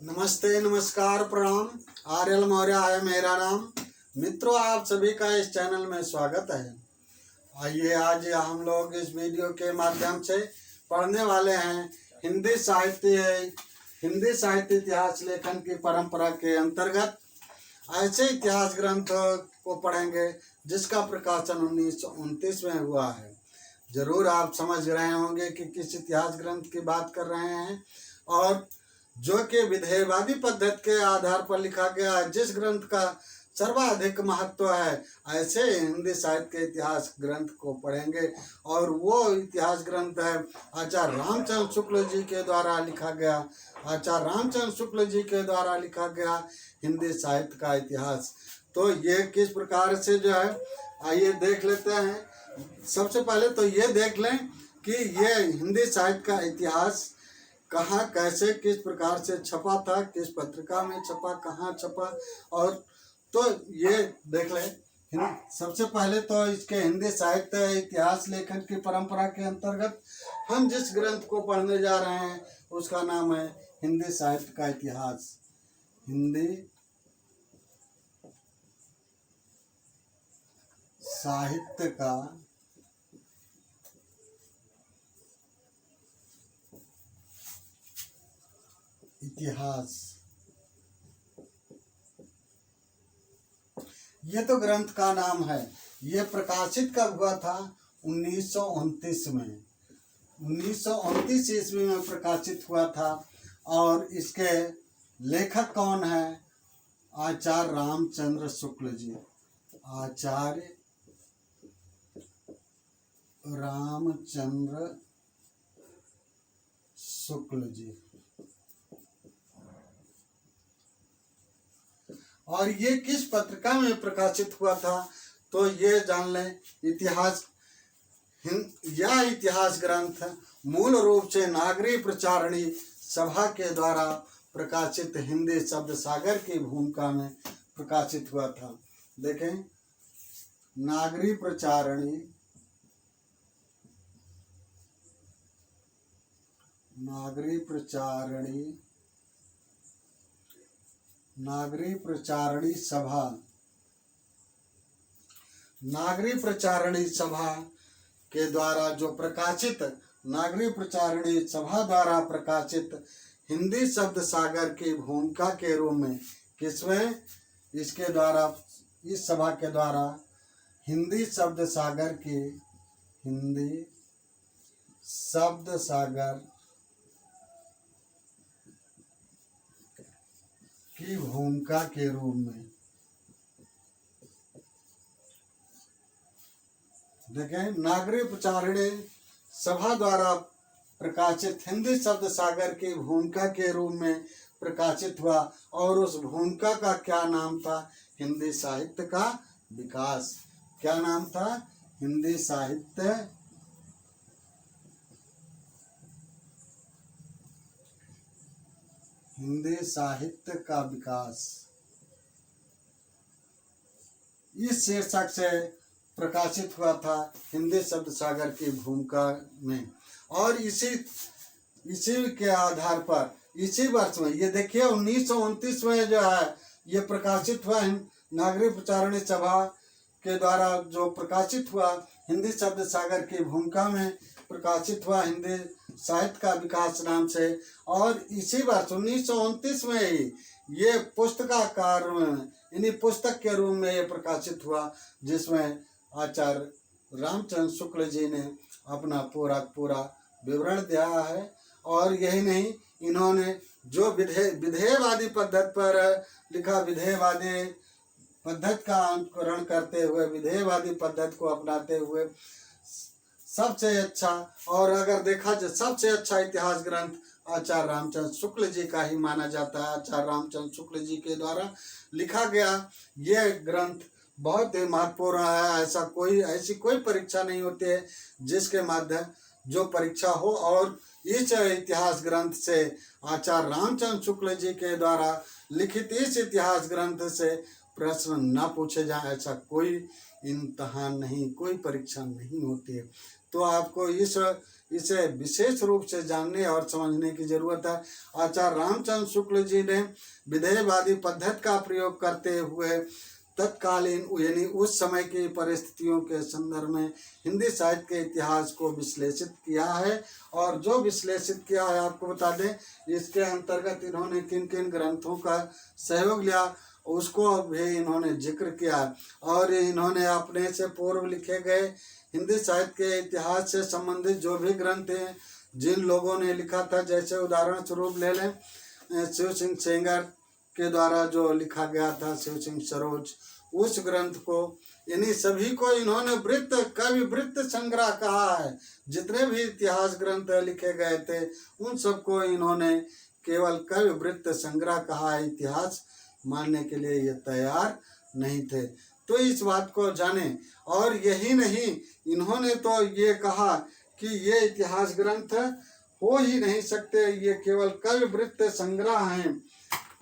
नमस्ते, नमस्कार, प्रणाम। आर्यल मौर्य है मेरा नाम। मित्रों, आप सभी का इस चैनल में स्वागत है। आइए आज हम लोग इस वीडियो के माध्यम से पढ़ने वाले हैं हिंदी साहित्य इतिहास लेखन की परंपरा के अंतर्गत ऐसे इतिहास ग्रंथ को पढ़ेंगे जिसका प्रकाशन 1929 में हुआ है। जरूर आप समझ रहे होंगे कि किस इतिहास ग्रंथ की बात कर रहे हैं, और जो कि विधेयवादी पद्धति के आधार पर लिखा गया है, जिस ग्रंथ का सर्वाधिक महत्व है, ऐसे हिंदी साहित्य के इतिहास ग्रंथ को पढ़ेंगे। और वो इतिहास ग्रंथ है आचार्य रामचंद्र शुक्ल जी के द्वारा लिखा गया। आचार्य रामचंद्र शुक्ल जी के द्वारा लिखा गया हिंदी साहित्य का इतिहास। तो ये किस प्रकार से जो है, आइए देख लेते हैं। सबसे पहले तो ये देख लें कि ये हिंदी साहित्य का इतिहास कहाँ, कैसे, किस प्रकार से छपा था, किस पत्रिका में छपा, कहाँ छपा, और तो ये देख लें। सबसे पहले तो इसके हिंदी साहित्य इतिहास लेखन की परंपरा के अंतर्गत हम जिस ग्रंथ को पढ़ने जा रहे हैं उसका नाम है हिंदी साहित्य का इतिहास। हिंदी साहित्य का इतिहास। ये तो ग्रंथ का नाम है। ये प्रकाशित कब हुआ था? 1929 में। 1929 ईस्वी में प्रकाशित हुआ था। और इसके लेखक कौन है? आचार्य रामचंद्र शुक्ल जी। आचार्य रामचंद्र शुक्ल जी। और ये किस पत्रिका में प्रकाशित हुआ था? तो ये जान लें। यह इतिहास ग्रंथ मूल रूप से नागरी प्रचारणी सभा के द्वारा प्रकाशित हिंदी शब्द सागर की भूमिका में प्रकाशित हुआ था। देखें, नागरी प्रचारणी सभा के द्वारा जो प्रकाशित नागरी प्रचारणी सभा द्वारा प्रकाशित हिंदी शब्द सागर की भूमिका के रूप में किसमें? इसके द्वारा, इस सभा के द्वारा हिंदी शब्द सागर की भूमिका के रूप में, देखें, नागरी प्रचारणी सभा द्वारा प्रकाशित हिंदी शब्द सागर की भूमिका के रूप में प्रकाशित हुआ। और उस भूमिका का क्या नाम था? हिंदी साहित्य का विकास। क्या नाम था? हिंदी साहित्य का विकास। इस शीर्षक से प्रकाशित हुआ था हिंदी शब्द सागर की भूमिका में। और इसी के आधार पर इसी वर्ष में, ये देखिए 1929 में जो है ये प्रकाशित हुआ। नागरिक प्रचारणी सभा के द्वारा जो प्रकाशित हुआ हिंदी शब्द सागर की भूमिका में प्रकाशित हुआ हिंदी साहित्य का विकास नाम से। और इसी वर्ष 1929 में ही ये पुस्तकाकार में, इन्हीं पुस्तक के रूप में ये प्रकाशित हुआ, जिसमें आचार्य रामचंद्र शुक्ल जी ने अपना पूरा विवरण दिया है। और यही नहीं, इन्होंने जो विधेयवादी पद्धति पर लिखा, विधेयवादी पद्धति का अनुकरण करते हुए, विधेयवादी पद्धति को अपनाते हुए सबसे अच्छा, और अगर देखा जाए सबसे अच्छा इतिहास ग्रंथ आचार्य रामचंद्र शुक्ल जी का ही माना जाता है। आचार्य रामचंद्र शुक्ल जी के द्वारा लिखा गया ये ग्रंथ बहुत ही महत्वपूर्ण है। ऐसी कोई परीक्षा नहीं होती है जिसके माध्यम जो परीक्षा हो और इस इतिहास ग्रंथ से, आचार्य रामचंद्र शुक्ल जी के द्वारा लिखित इस इतिहास ग्रंथ से प्रश्न न पूछे जाए, ऐसा कोई इम्तहान नहीं, कोई परीक्षा नहीं होती है। तो आपको इस इसे विशेष रूप से जानने और समझने की जरूरत है। आचार्य रामचंद्र शुक्ल जी ने विधेयवादी पद्धति का प्रयोग करते हुए तत्कालीन यानी उस समय की परिस्थितियों के संदर्भ में हिंदी साहित्य के इतिहास को विश्लेषित किया है। और जो विश्लेषित किया है आपको बता दें, इसके अंतर्गत इन्होंने किन किन ग्रंथों का सहयोग लिया उसको भी इन्होंने जिक्र किया। और इन्होंने अपने से पूर्व लिखे गए हिंदी साहित्य के इतिहास से संबंधित जो भी ग्रंथ हैं जिन लोगों ने लिखा था, जैसे उदाहरण स्वरूप ले लें शिव सिंह सेंगर के द्वारा जो लिखा गया था शिव सिंह सरोज, उस ग्रंथ को इन्हीं सभी को इन्होंने वृत्त कवि वृत्त संग्रह कहा है। जितने भी इतिहास ग्रंथ लिखे गए थे उन सबको इन्होंने केवल कवि वृत्त संग्रह कहा है, इतिहास मानने के लिए ये तैयार नहीं थे। तो इस बात को जाने। और यही नहीं, इन्होंने तो ये कहा कि ये इतिहास ग्रंथ हो ही नहीं सकते, ये केवल कवि वृत्त संग्रह हैं।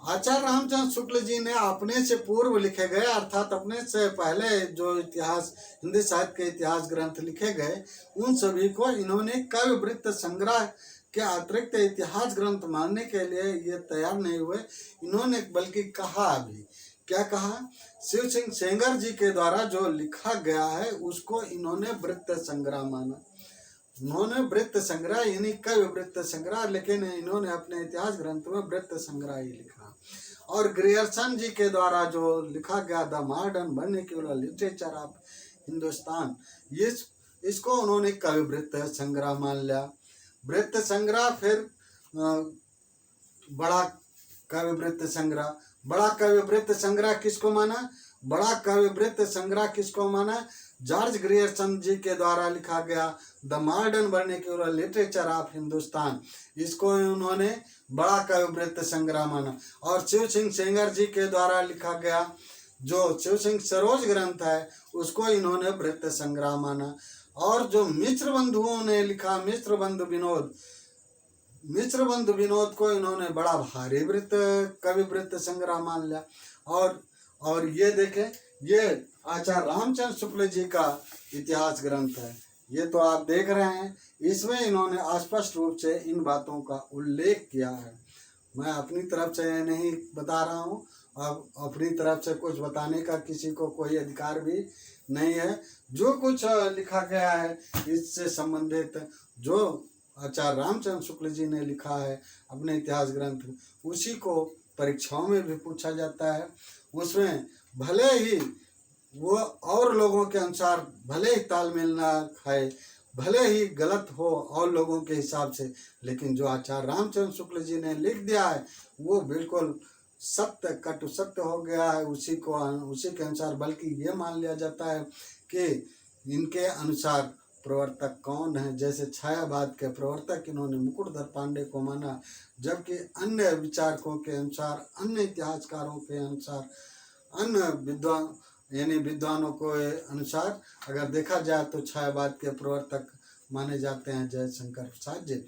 आचार्य रामचंद्र शुक्ल जी ने अपने से पूर्व लिखे गए अर्थात अपने से पहले जो इतिहास हिंदी साहित्य के इतिहास ग्रंथ लिखे गए उन सभी को इन्होंने कवि वृत्त संग्रह के अतिरिक्त इतिहास ग्रंथ मानने के लिए ये तैयार नहीं हुए। इन्होंने बल्कि कहा भी, क्या कहा, शिव सिंह सेंगर जी के द्वारा जो लिखा गया है उसको इन्होंने वृत्त संग्रह माना। उन्होंने वृत्त संग्रह यानी कवि वृत्त संग्रह, लेकिन इन्होंने अपने इतिहास ग्रंथ में वृत्त संग्रह ही लिखा। और ग्रियर्सन जी के द्वारा जो लिखा गया the modern vernacular literature of Hindustan, इसको उन्होंने कवि वृत्त संग्रह मान लिया। वृत्त संग्रह, फिर बड़ा कवि वृत्त संग्रह। बड़ा कवि वृत्त संग्रह किसको माना? बड़ा कवि वृत्त संग्रह किसको माना? जॉर्ज ग्रियर्सन जी के द्वारा लिखा गया the modern vernacular literature of Hindustan, इसको उन्होंने बड़ा कवि वृत्त संग्रह माना। और शिव सिंह सेंगर जी के द्वारा लिखा गया जो शिव सिंह सरोज ग्रंथ है उसको इन्होंने वृत्त संग्रह माना। और जो मिश्र बंधुओं ने लिखा मिश्र बंधु विनोद को इन्होंने बड़ा भारी वृत्त कवि वृत्त संग्रह मान लिया। और ये देखें, ये आचार्य रामचंद्र शुक्ल जी का इतिहास ग्रंथ है, ये तो आप देख रहे हैं। इसमें इन्होंने स्पष्ट रूप से इन बातों का उल्लेख किया है। मैं अपनी तरफ से नहीं बता रहा हूँ, अब अपनी तरफ से कुछ बताने का किसी को कोई अधिकार भी नहीं है। जो कुछ लिखा गया है इससे संबंधित जो आचार्य रामचंद्र शुक्ल जी ने लिखा है अपने इतिहास ग्रंथ, उसी को परीक्षाओं में भी पूछा जाता है। उसमें भले ही वो और लोगों के अनुसार भले ही तालमेल ना खाए, भले ही गलत हो और लोगों के हिसाब से, लेकिन जो आचार्य रामचंद्र शुक्ल जी ने लिख दिया है वो बिल्कुल सत्य कटु सत्य हो गया है। उसी के अनुसार बल्कि ये मान लिया जाता है कि इनके अनुसार प्रवर्तक कौन है। जैसे छायावाद के प्रवर्तक इन्होंने मुकुटधर पांडे को माना, जबकि अन्य विचारकों के अनुसार, अन्य इतिहासकारों के अनुसार, अन्य विद्वानों के अनुसार अगर देखा जाए तो छायावाद के प्रवर्तक माने जाते हैं जयशंकर प्रसाद जी।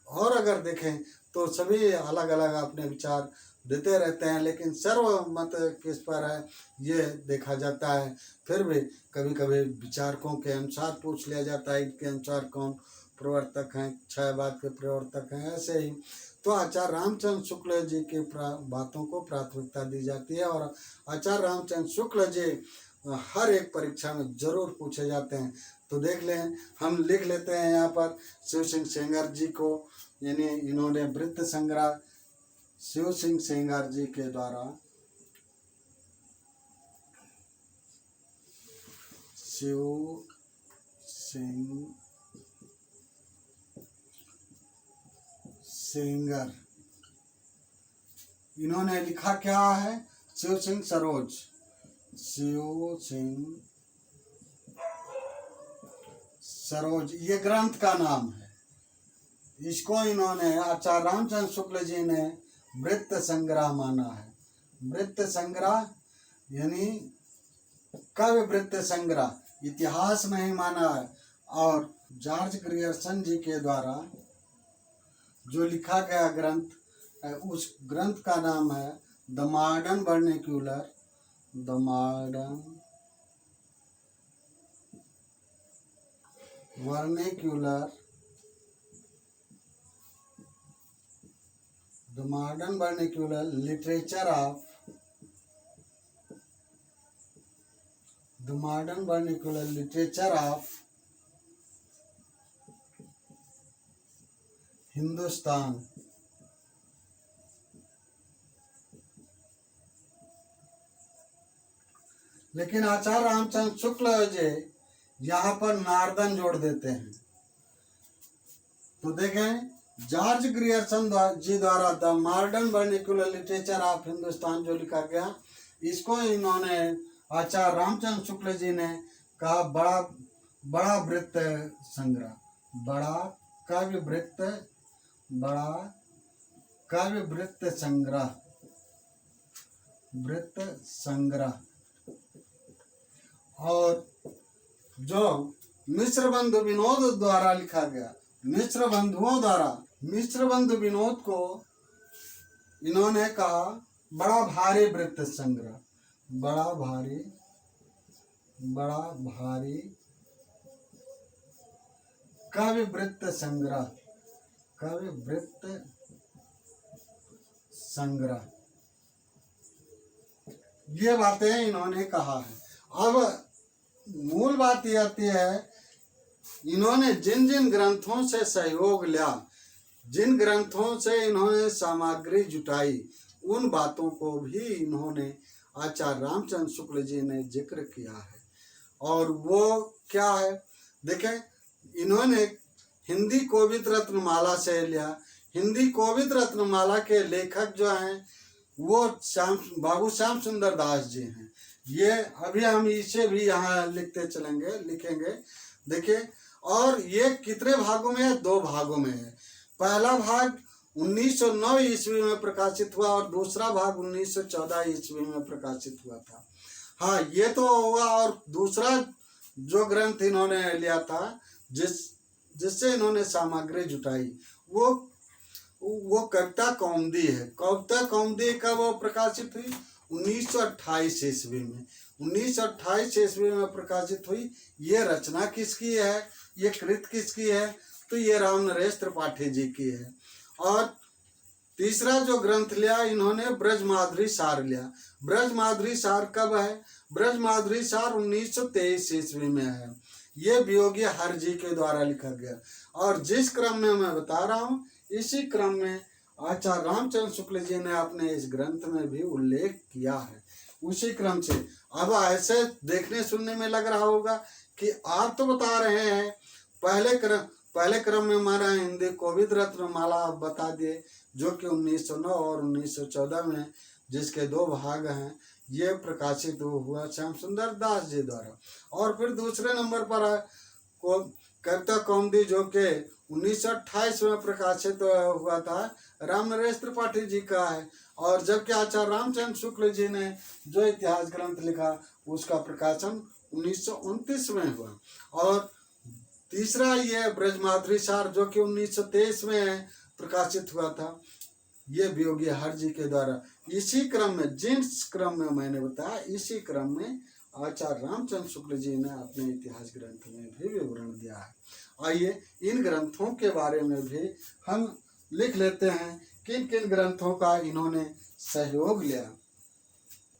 और अगर देखें तो सभी अलग अलग अपने विचार देते रहते हैं, लेकिन सर्वमत किस पर है ये देखा जाता है। फिर भी कभी कभी विचारकों के अनुसार पूछ लिया जाता है इनके अनुसार कौन प्रवर्तक हैं, छायावाद के प्रवर्तक हैं। ऐसे ही तो आचार्य रामचंद्र शुक्ल जी की बातों को प्राथमिकता दी जाती है। और आचार्य रामचंद्र शुक्ल जी हर एक परीक्षा में जरूर पूछे जाते हैं। तो देख लें, हम लिख लेते हैं यहाँ पर शिव सिंह सेंगर जी को, यानी इन्होंने वृत्त संग्रह शिव सिंह सेंगर जी के द्वारा शिव सिंह सेंगर, इन्होंने लिखा क्या है? शिव सिंह सरोज, शिव सिंह सरोज ये ग्रंथ का नाम है। इसको इन्होंने आचार्य रामचंद्र शुक्ल जी ने वृत्त संग्रह माना है। वृत्त संग्रह यानी कवि वृत्त संग्रह, इतिहास नहीं माना है। और जॉर्ज ग्रियर्सन जी के द्वारा जो लिखा गया ग्रंथ है उस ग्रंथ का नाम है the modern vernacular, the modern vernacular the modern vernacular literature of Hindustan. लेकिन आचार्य रामचंद्र शुक्ल जी यहाँ पर नारदन जोड़ देते हैं। तो देखें, जॉर्ज ग्रियर्सन जी द्वारा the modern vernacular literature of Hindustan जो लिखा गया, इसको इन्होंने आचार्य रामचंद्र शुक्ल जी ने कहा बड़ा वृत्त संग्रह, बड़ा काव्य वृत्त संग्रह। और जो मिश्र बंधु विनोद द्वारा लिखा गया, मिश्र बंधु विनोद को इन्होंने कहा बड़ा भारी वृत्त संग्रह, बड़ा भारी काव्य वृत्त संग्रह। ये बातें इन्होंने कहा है। अब मूल बात यह आती है, इन्होंने जिन ग्रंथों से सहयोग लिया, जिन ग्रंथों से इन्होंने सामग्री जुटाई, उन बातों को भी इन्होंने आचार्य रामचंद्र शुक्ल जी ने जिक्र किया है। और वो क्या है, देखें, इन्होंने हिंदी कोविद रत्नमाला से लिया। हिंदी कोविद रत्नमाला के लेखक जो हैं वो बाबू श्याम सुंदर दास जी हैं। ये अभी हम इसे भी यहाँ लिखेंगे। देखिए, और ये कितने भागों में है? 2 भागों में है। पहला भाग 1909 ईस्वी में प्रकाशित हुआ और दूसरा भाग 1914 ईस्वी में प्रकाशित हुआ था। हाँ, ये तो हुआ। और दूसरा जो ग्रंथ इन्होंने लिया था, जिससे इन्होंने सामग्री जुटाई, वो कविता कौमुदी है। कविता कौमुदी कब वो प्रकाशित हुई? 1928 ईस्वी में। 1928 ईस्वी में प्रकाशित हुई। ये रचना किसकी है? ये कृत किसकी है? तो ये राम नरेश त्रिपाठी जी की है। और तीसरा जो ग्रंथ लिया इन्होंने, ब्रजमाधुरी सार लिया। ब्रजमाधुरी सार कब है? ब्रजमाधुरी सार 1923 ईस्वी में है। ये वियोगी हर जी के द्वारा लिखा गया। और जिस क्रम में मैं बता रहा हूँ, इसी क्रम में आचार्य रामचंद्र शुक्ल जी ने अपने इस ग्रंथ में भी उल्लेख किया है। उसी क्रम से अब ऐसे देखने सुनने में लग रहा होगा कि आप तो बता रहे हैं पहले क्रम में हमारा हिंदी कोविद रत्नमाला आप बता दिए, जो कि 1909 और 1914 में, जिसके 2 भाग हैं, ये प्रकाशित हुआ श्याम सुंदर दास जी द्वारा। और फिर दूसरे नंबर पर है कविता कौमुदी, जो कि 1928 में प्रकाशित हुआ था, राम नरेश त्रिपाठी जी का है। और जबकि आचार्य रामचंद्र शुक्ल जी ने जो इतिहास ग्रंथ लिखा, उसका प्रकाशन 1929 में हुआ। और तीसरा ये ब्रजमाधुरी सार, जो कि 1923 में प्रकाशित हुआ था, ये वियोगी हर जी के द्वारा। इसी क्रम में, जिस क्रम में मैंने बताया, इसी क्रम में आचार्य रामचंद्र शुक्ल जी ने अपने इतिहास ग्रंथ में भी विवरण दिया है। आइए इन ग्रंथों के बारे में भी हम लिख लेते हैं, किन किन ग्रंथों का इन्होंने सहयोग लिया।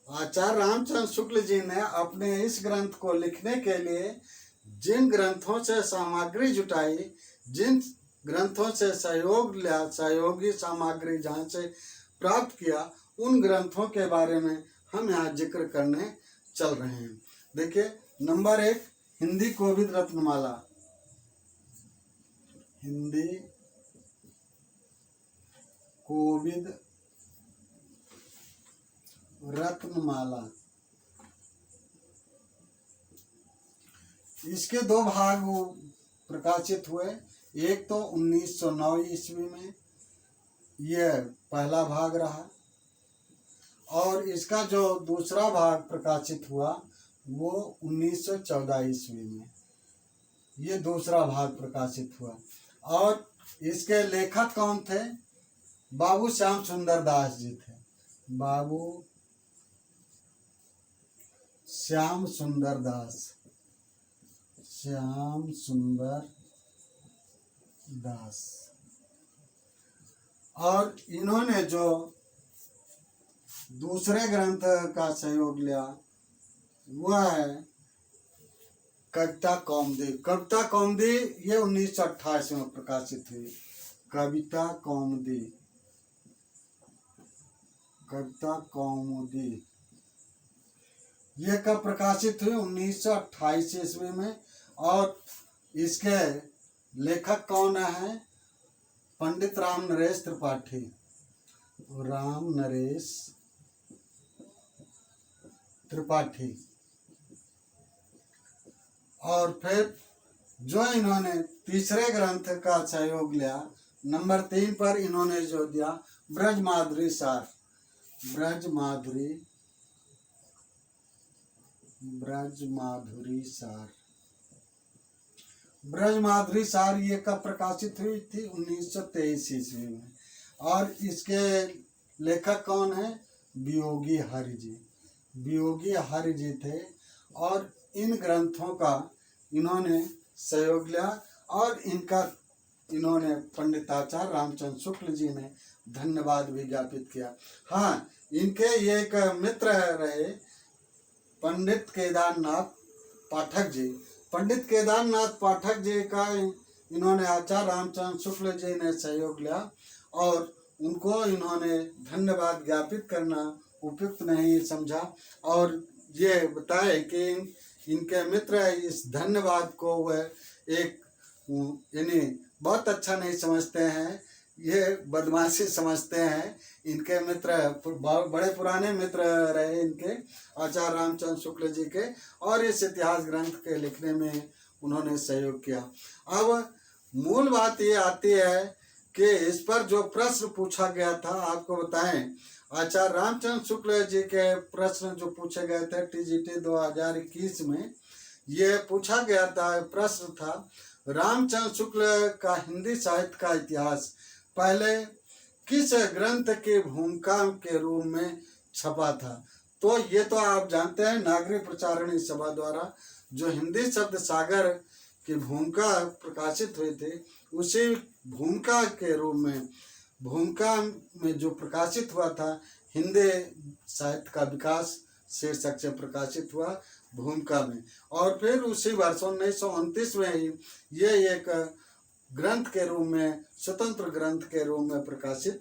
आचार्य रामचंद्र शुक्ल जी ने अपने इस ग्रंथ को लिखने के लिए जिन ग्रंथों से सामग्री जुटाई, जिन ग्रंथों से सहयोग लिया, सहयोगी सामग्री जहाँ से प्राप्त किया, उन ग्रंथों के बारे में हम यहाँ जिक्र करने चल रहे हैं। देखिए, नंबर 1, हिंदी कोविद रत्नमाला। हिंदी कोविद रत्नमाला। इसके 2 भाग प्रकाशित हुए। एक तो 1909 ईस्वी में, यह पहला भाग रहा। और इसका जो दूसरा भाग प्रकाशित हुआ वो 1914 ईस्वी में, ये दूसरा भाग प्रकाशित हुआ। और इसके लेखक कौन थे? बाबू श्याम सुंदर दास जी थे। बाबू श्याम सुंदर दास, श्याम सुंदर दास। और इन्होंने जो दूसरे ग्रंथ का सहयोग लिया वह है कविता कौमुदी। कविता कौमुदी ये 1928 में प्रकाशित हुई। कविता कौमुदी, कविता कौमुदी ये कब प्रकाशित हुई? 1928 ईस्वी में। और इसके लेखक कौन है? पंडित राम नरेश त्रिपाठी। राम नरेश त्रिपाठी। और फिर जो इन्होंने तीसरे ग्रंथ का सहयोग लिया, नंबर 3 पर इन्होंने जो दिया ब्रजमाधुरी सार। ब्रजमाधुरी, ब्रजमाधुरी सार। ब्रजमाधुरी सार ये कब प्रकाशित हुई थी? 1923 ईस्वी में। और इसके लेखक कौन है? वियोगी हरि जी। वियोगी हरि जी थे। और इन ग्रंथों का इन्होंने सहयोग लिया और इनका इन्होंने पंडिताचार्य रामचंद्र शुक्ल जी ने धन्यवाद भी ज्ञापित किया। हाँ, इनके ये एक मित्र रहे पंडित केदारनाथ पाठक जी। पंडित केदारनाथ पाठक जी का इन्होंने आचार्य रामचंद्र शुक्ल जी ने सहयोग लिया और उनको इन्होंने धन्यवाद ज्ञापित करना उपयुक्त नहीं समझा और ये बताए कि इनके मित्र इस धन्यवाद को वह एक यानी बहुत अच्छा नहीं समझते हैं, ये बदमाशी समझते हैं। इनके मित्र बड़े पुराने मित्र रहे इनके आचार्य रामचंद्र शुक्ल जी के और इस इतिहास ग्रंथ के लिखने में उन्होंने सहयोग किया। अब मूल बात ये आती है कि इस पर जो प्रश्न पूछा गया था, आपको बताएं आचार्य रामचंद्र शुक्ल जी के प्रश्न जो पूछे गए थे टीजीटी 2021 में, ये पूछा गया था, प्रश्न था रामचंद्र शुक्ल का हिंदी साहित्य का इतिहास पहले किस ग्रंथ की भूमिका के रूप में छपा था। तो ये तो आप जानते हैं नागरिक प्रचारणी सभा द्वारा जो हिंदी शब्द सागर की भूमिका प्रकाशित हुई थी, उसी भूमिका के रूप में भूमिका में जो प्रकाशित हुआ था हिंदी साहित्य का विकास शीर्षक से प्रकाशित हुआ भूमिका में। और फिर उसी वर्ष 1929 में ही ये एक ग्रंथ के रूप में स्वतंत्र ग्रंथ के रूप में प्रकाशित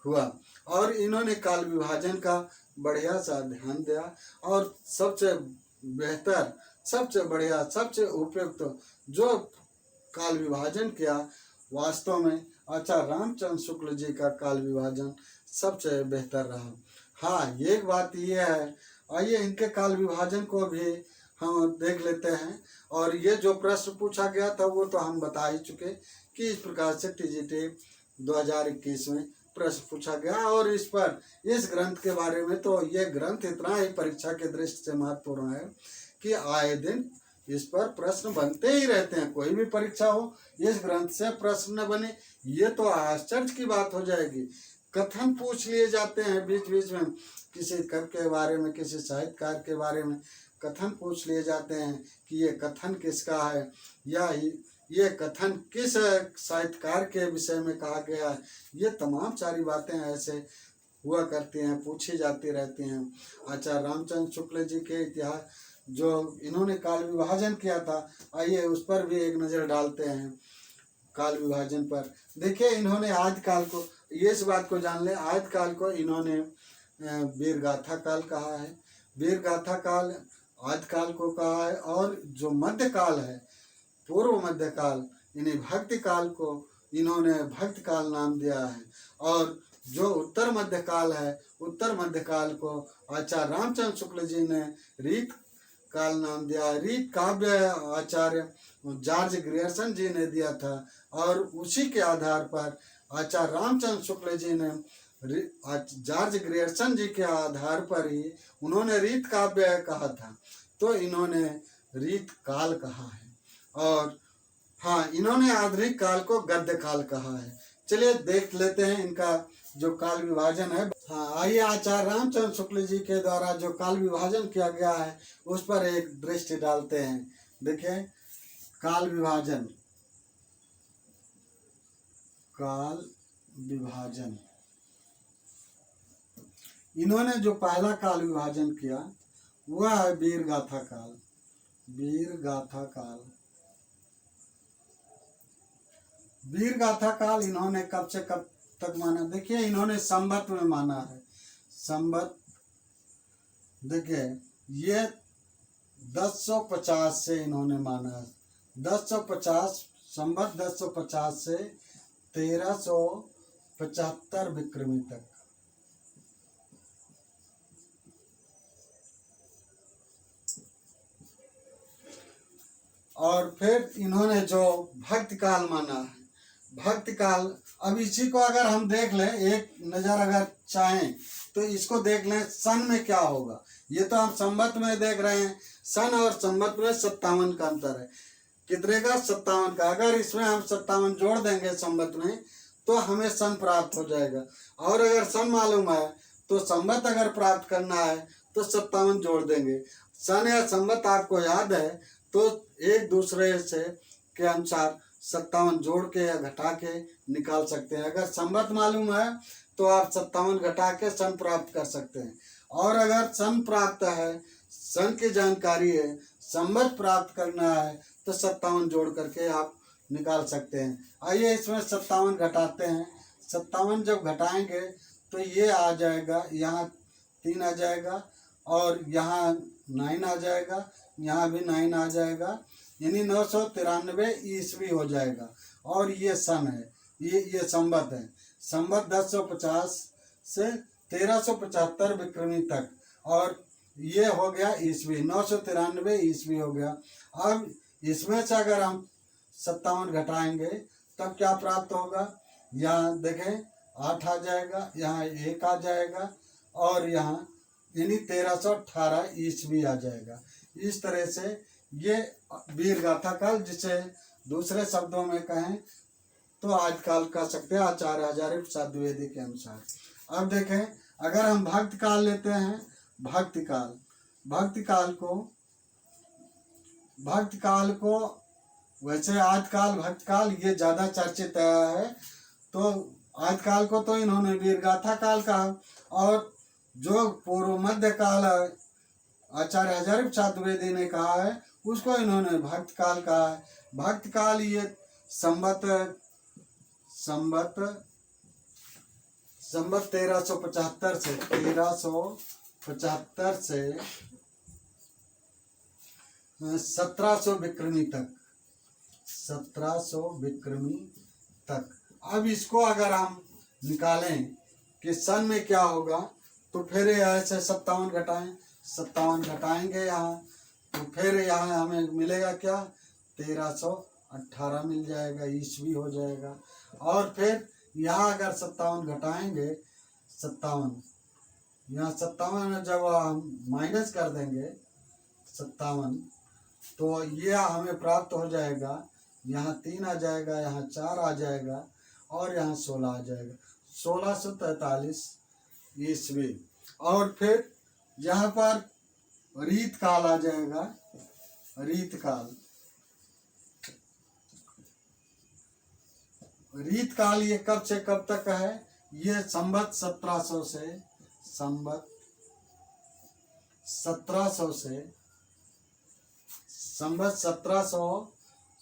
हुआ। और इन्होंने काल विभाजन का बढ़िया सा ध्यान दिया और सबसे बेहतर, सबसे बढ़िया, सबसे उपयुक्त जो काल विभाजन किया, वास्तव में आचार्य रामचंद्र शुक्ल जी का काल विभाजन सबसे बेहतर रहा। हाँ, एक बात ये है, आइए इनके काल विभाजन को भी हम देख लेते हैं। और ये जो प्रश्न पूछा गया था वो तो हम बता ही चुके कि इस प्रकार से टीजीटी 2021 में प्रश्न पूछा गया। और इस पर इस ग्रंथ के बारे में तो ये ग्रंथ इतना ही परीक्षा के दृष्टि से महत्वपूर्ण है कि आए दिन इस पर प्रश्न बनते ही रहते हैं। कोई भी परीक्षा हो, इस ग्रंथ से प्रश्न न बने ये तो आश्चर्य की बात हो जाएगी। कथन पूछ लिए जाते हैं बीच बीच में, किसी कवि के बारे में, किसी साहित्यकार के बारे में कथन पूछ लिए जाते हैं कि ये कथन किसका है या ये कथन किस साहित्यकार के विषय में कहा गया है। ये तमाम सारी बातें ऐसे हुआ करती हैं, पूछी जाती रहती हैं। आचार्य रामचंद्र शुक्ल जी के इतिहास जो इन्होंने काल विभाजन किया था, आइए उस पर भी एक नज़र डालते हैं। काल विभाजन पर देखिए, इन्होंने आदिकाल को, ये इस बात को जान ले, आदिकाल को इन्होंने वीरगाथा काल कहा है, वीरगाथा काल आदिकाल को कहा है। और जो मध्यकाल है, पूर्व मध्यकाल यानी भक्ति काल को इन्होंने भक्ति काल नाम दिया है। और जो उत्तर मध्यकाल है, उत्तर मध्यकाल को आचार्य रामचंद्र शुक्ल जी ने रीत काल नाम दिया है। रीत काव्य आचार्य जॉर्ज ग्रियर्सन जी ने दिया था और उसी के आधार पर आचार्य रामचंद्र शुक्ल जी ने जॉर्ज ग्रियर्सन जी के आधार पर ही उन्होंने रीत काव्य कहा था, तो इन्होंने रीत काल कहा है। और हाँ, इन्होंने आधुनिक काल को गद्य काल कहा है। चलिए देख लेते हैं इनका जो काल विभाजन है। हाँ, आइए आचार्य रामचंद्र शुक्ल जी के द्वारा जो काल विभाजन किया गया है उस पर एक दृष्टि डालते हैं। देखिए, काल विभाजन, काल विभाजन इन्होंने जो पहला काल विभाजन किया वह है वीर गाथा काल। वीर गाथा काल, वीर गाथा काल इन्होंने कब से कब तक माना? देखिए इन्होंने संवत में माना है। संवत देखिए ये 1050 से इन्होंने माना है। 1050 संवत 1050 से 1375 विक्रमी तक। और फिर इन्होंने जो भक्ति काल माना है, भक्ति काल, अब इसी को अगर हम देख लें, एक नज़र अगर चाहें तो इसको देख लें सन में क्या होगा। ये तो हम संवत में देख रहे हैं, सन और संवत में 57 का अंतर है। कितने का? 57 का। अगर इसमें हम 57 जोड़ देंगे संवत में तो हमें सन प्राप्त हो जाएगा। और अगर सन मालूम है तो संवत अगर प्राप्त करना है तो 57 जोड़ देंगे। सन या संवत आपको याद है तो एक दूसरे से के अनुसार 57 जोड़ के या घटा के निकाल सकते हैं। अगर संवत मालूम है तो आप 57 घटा के सन प्राप्त कर सकते हैं। और अगर सन प्राप्त है, सन की जानकारी है, संवत प्राप्त करना है तो 57 जोड़ करके आप निकाल सकते हैं। आइए इसमें 57 घटाते हैं। 57 जब घटाएंगे तो ये आ जाएगा, यहाँ 3 आ जाएगा और यहाँ 9 आ जाएगा, यहाँ भी 9 आ जाएगा, यानी 993 ईस्वी हो जाएगा। और ये सन है, ये संवत है। संवत 1050 से 1375 विक्रमी तक, और ये हो गया ईस्वी, 993 ईस्वी हो गया। अब इसमें से अगर हम 57 घटाएंगे तब क्या प्राप्त होगा? यहाँ देखें 8 आ जाएगा, यहाँ 1 आ जाएगा और यहाँ यानी 1318 ईस्वी आ जाएगा। इस तरह से ये वीर गाथा काल, जिसे दूसरे शब्दों में कहें तो आज काल कह सकते हैं, आचार्य हजारी प्रसाद द्विवेदी के अनुसार। अब देखें अगर हम भक्ति काल लेते हैं, भक्ति काल, भक्ति काल को वैसे आदिकाल भक्ति काल ये ज़्यादा चर्चित है, तो आदिकाल को तो इन्होंने वीर गाथा काल कहा, और जो पूर्व मध्य काल आचार्य हजारी प्रसाद द्विवेदी ने कहा है उसको इन्होंने भक्ति काल कहा है। भक्ति काल ये संवत 1375 से 1700 विक्रमी तक, 1700 विक्रमी तक। अब इसको अगर हम निकालें कि सन में क्या होगा तो फिर ऐसे 57 घटाएं, 57 घटाएंगे यहाँ तो फिर यहाँ हमें मिलेगा क्या? 1318 मिल जाएगा, ईस्वी हो जाएगा। और फिर यहाँ अगर 57 घटाएंगे, 57 यहाँ 57 में जब हम माइनस कर देंगे 57 तो ये हमें प्राप्त हो जाएगा, यहाँ 3 आ जाएगा, यहाँ 4 आ जाएगा और यहाँ 16 आ जाएगा, 1643 ईस्वी। और फिर यहाँ पर रीत काल आ जाएगा, रीत काल। रीत काल ये कब से कब तक है? ये संवत 1700 से, संवत 1700 से, संवत 1700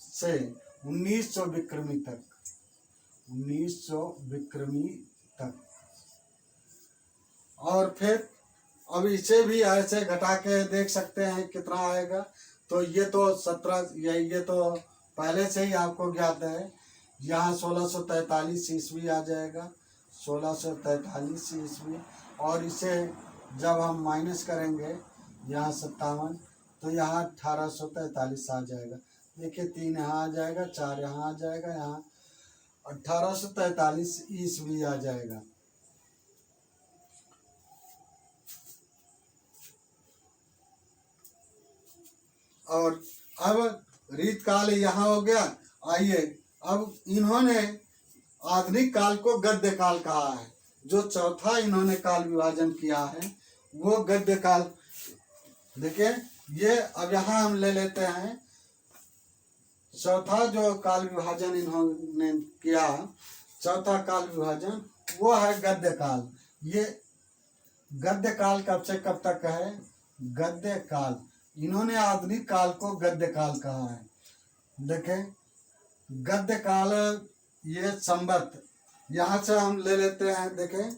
से 1900 विक्रमी तक, 1900 विक्रमी तक। और फिर अब इसे भी ऐसे घटा के देख सकते हैं कितना आएगा। तो ये तो 17, ये तो पहले से ही आपको ज्ञात है। यहाँ 1643 ईस्वी आ जाएगा, 1643 ईस्वी। और इसे जब हम माइनस करेंगे यहाँ 57 तो यहाँ 1843 आ जाएगा। देखिए 3 यहाँ आ जाएगा, 4 यहाँ आ जाएगा, यहाँ 1843 ईस्वी आ जाएगा। और अब रीत काल यहाँ हो गया। आइए अब इन्होंने आधुनिक काल को गद्य काल कहा है। जो चौथा इन्होंने काल विभाजन किया है वो गद्य काल। देखिए ये अब यहाँ हम ले लेते हैं चौथा जो काल विभाजन इन्होंने किया, चौथा काल विभाजन वो है गद्य काल। ये गद्य काल कब से कब तक है? गद्य काल, इन्होंने आधुनिक काल को गद्य काल कहा है। देखें, गद्य काल ये संवत, यहाँ से हम ले लेते हैं। देखें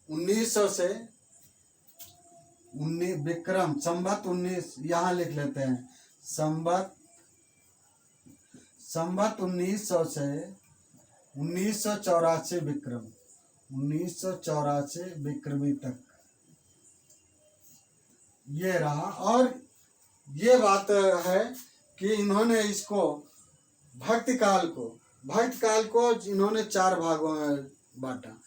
1900 से 19 विक्रम संवत 19, यहाँ लिख लेते हैं संवत 1900 से 1984 विक्रम, 1984 विक्रमी तक ये रहा। और ये बात है कि इन्होंने इसको भक्ति काल को इन्होंने 4 भागों में बांटा।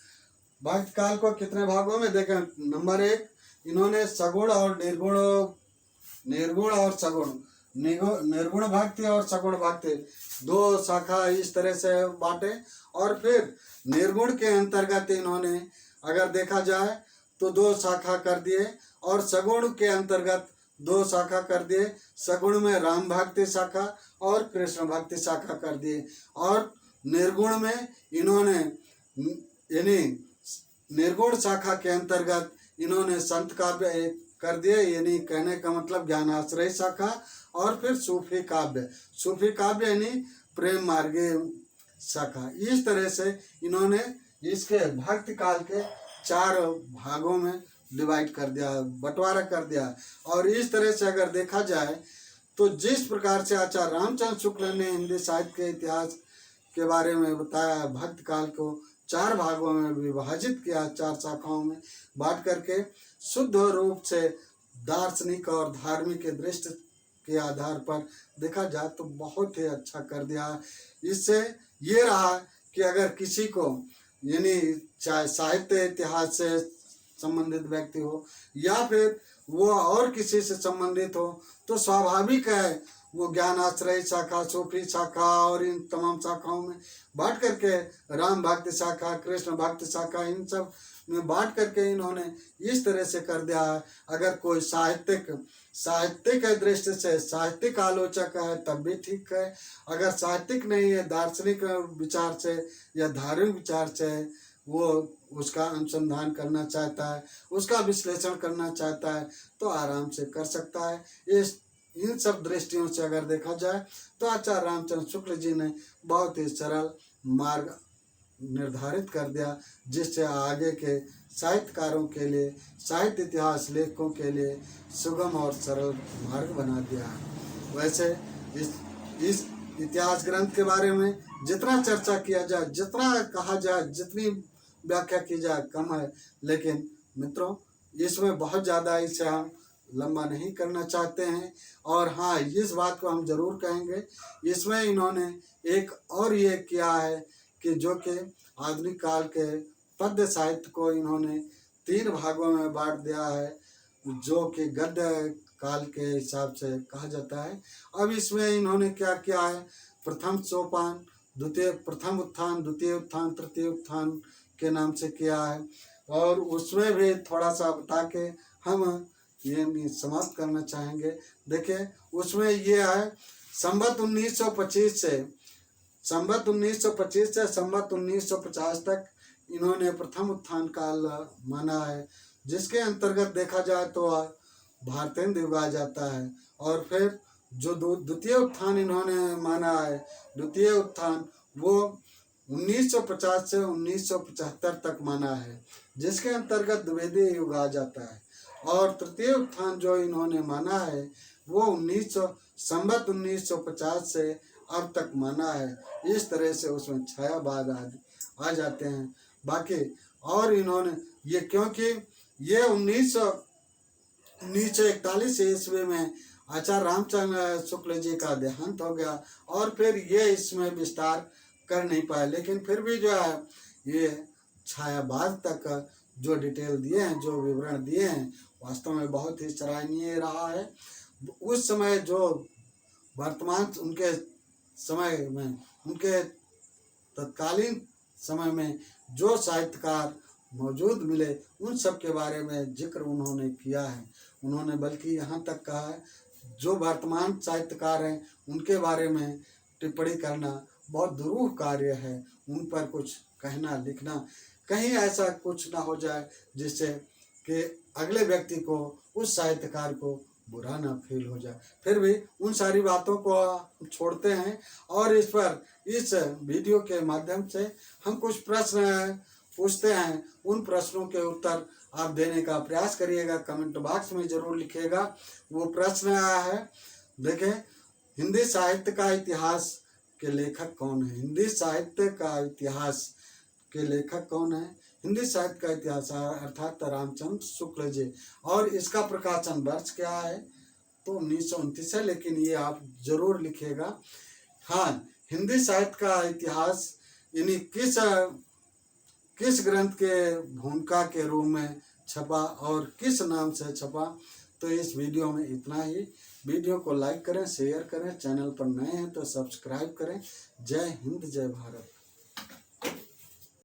भक्ति काल को कितने भागों में? देखें, नंबर 1 इन्होंने सगुण और निर्गुण और सगुण, निर्गुण भक्ति और सगुण भक्ति 2 शाखा इस तरह से बांटे। और फिर निर्गुण के अंतर्गत इन्होंने अगर देखा जाए तो 2 शाखा कर दिए, और सगुण के अंतर्गत 2 शाखा कर दिए। सगुण में राम भक्ति शाखा और कृष्ण भक्ति शाखा कर दिए। और निर्गुण में इन्होंने यानी निर्गुण शाखा के अंतर्गत इन्होंने संत काव्य कर दिए, यानी कहने का मतलब ज्ञानाश्रय शाखा। और फिर सूफी काव्य यानी प्रेम मार्गे शाखा। इस तरह से इन्होंने इसके भक्ति काल के 4 भागों में डिवाइड कर दिया, बंटवारा कर दिया। और इस तरह से अगर देखा जाए तो जिस प्रकार से आचार्य रामचंद्र शुक्ल ने हिंदी साहित्य के इतिहास के बारे में बताया, भक्ति काल को 4 भागों में विभाजित किया, 4 शाखाओं में बांट करके शुद्ध रूप से दार्शनिक और धार्मिक दृष्टि के आधार पर देखा जाए तो बहुत ही अच्छा कर दिया। इससे ये रहा कि अगर किसी को यानी चाहे साहित्य इतिहास से संबंधित व्यक्ति हो या फिर वो और किसी से संबंधित हो, तो स्वाभाविक है वो ज्ञानाश्रय शाखा, सूफी शाखा और इन तमाम शाखाओं में बांट करके, राम भक्ति शाखा, कृष्ण भक्ति शाखा, इन सब में बांट करके इन्होंने इस तरह से कर दिया है। अगर कोई साहित्यिक दृष्टि से साहित्यिक आलोचक है तब भी ठीक है। अगर साहित्यिक नहीं है, दार्शनिक विचार से या धार्मिक विचार से वो उसका अनुसंधान करना चाहता है, उसका विश्लेषण करना चाहता है, तो आराम से कर सकता है। इन सब दृष्टियों से अगर देखा जाए तो आचार्य रामचंद्र शुक्ल जी ने बहुत ही सरल मार्ग निर्धारित कर दिया, जिससे आगे के साहित्यकारों के लिए, साहित्य इतिहास लेखकों के लिए सुगम और सरल मार्ग बना दिया। वैसे इस इतिहास ग्रंथ के बारे में जितना चर्चा किया जाए, जितना कहा जाए, जितनी व्याख्या की जाए कम है। लेकिन मित्रों, इसमें बहुत ज़्यादा इसे हम लंबा नहीं करना चाहते हैं। और हाँ, इस बात को हम जरूर कहेंगे, इसमें इन्होंने एक और ये किया है कि जो कि आधुनिक काल के पद्य साहित्य को इन्होंने 3 भागों में बांट दिया है, जो कि गद्य काल के हिसाब से कहा जाता है। अब इसमें इन्होंने क्या किया है, प्रथम सोपान, प्रथम उत्थान, द्वितीय उत्थान, तृतीय उत्थान के नाम से किया है। और उसमें भी थोड़ा सा बता के हम ये समाप्त करना चाहेंगे। देखिए, उसमें ये है संवत 1925 से संवत 1950 तक इन्होंने प्रथम उत्थान काल माना है, जिसके अंतर्गत देखा जाए तो भारतेंद्र युग आ जाता है। और फिर जो द्वितीय उत्थान इन्होंने माना है, द्वितीय उत्थान वो 1950 से 1975 तक माना है, जिसके अंतर्गत द्विवेदी युग आ जाता है। और तृतीय उत्थान जो इन्होंने माना है वो संवत 1950 से अब तक माना है। इस तरह से उसमें छायावाद आदि आ जाते हैं। बाकी और इन्होंने ये, क्योंकि ये 1941 ईस्वी में आचार्य रामचंद्र शुक्ल जी का देहांत हो गया, और फिर ये इसमें विस्तार कर नहीं पाए। लेकिन फिर भी जो है ये छायावाद तक जो डिटेल दिए हैं, जो विवरण दिए हैं, वास्तव में बहुत ही सराहनीय रहा है। उस समय जो वर्तमान उनके समय में, उनके तत्कालीन समय में जो साहित्यकार मौजूद मिले, उन सब के बारे में जिक्र उन्होंने किया है। उन्होंने बल्कि यहाँ तक कहा है जो वर्तमान साहित्यकार हैं उनके बारे में टिप्पणी करना बहुत दुरूह कार्य है। उन पर कुछ कहना लिखना, कहीं ऐसा कुछ ना हो जाए जिससे कि अगले व्यक्ति को, उस साहित्यकार को बुरा ना फील हो जाए। फिर भी उन सारी बातों को छोड़ते हैं और इस वीडियो के माध्यम से हम कुछ प्रश्न पूछते हैं। उन प्रश्नों के उत्तर आप देने का प्रयास करिएगा, कमेंट बॉक्स में जरूर लिखिएगा। वो प्रश्न आया है, देखें, हिंदी साहित्य का इतिहास के लेखक कौन है? हिंदी साहित्य का इतिहास के लेखक कौन है? हिंदी साहित्य का इतिहास अर्थात रामचंद्र शुक्ल जी। और इसका प्रकाशन वर्ष क्या है? तो 1929 है, लेकिन ये आप जरूर लिखिएगा। हाँ, हिंदी साहित्य का इतिहास यानी किस ग्रंथ के भूमिका के रूप में छपा और किस नाम से छपा। तो इस वीडियो में इतना ही। वीडियो को लाइक करें, शेयर करें, चैनल पर नए हैं तो सब्सक्राइब करें। जय हिंद, जय भारत।